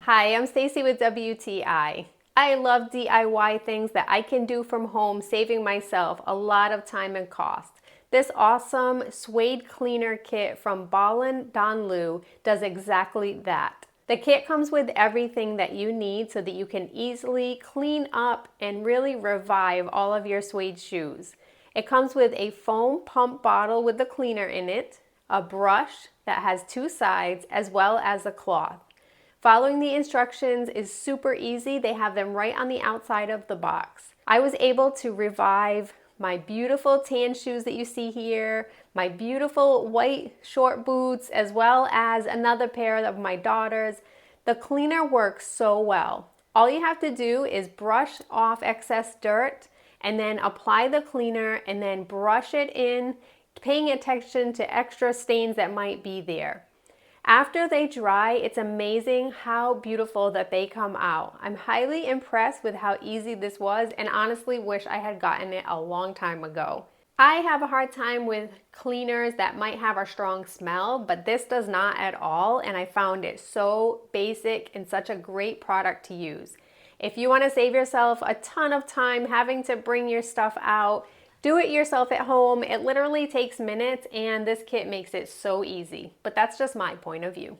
Hi, I'm Stacy with WTI. I love DIY things that I can do from home, saving myself a lot of time and cost. This awesome Suede cleaner kit from Ballin Donlu does exactly that. The kit comes with everything that you need so that you can easily clean up and really revive all of your suede shoes. It comes with a foam pump bottle with the cleaner in it, a brush that has two sides, as well as a cloth. Following the instructions is super easy. They have them right on the outside of the box. I was able to revive my beautiful tan shoes that you see here, my beautiful white short boots, as well as another pair of my daughter's. The cleaner works so well. All you have to do is brush off excess dirt and then apply the cleaner and then brush it in, paying attention to extra stains that might be there. After they dry, it's amazing how beautiful that they come out. I'm highly impressed with how easy this was and honestly wish I had gotten it a long time ago. I have a hard time with cleaners that might have a strong smell, but this does not at all, and I found it so basic and such a great product to use. If you want to save yourself a ton of time having to bring your stuff out, do it yourself at home. It literally takes minutes and this kit makes it so easy. But that's just my point of view.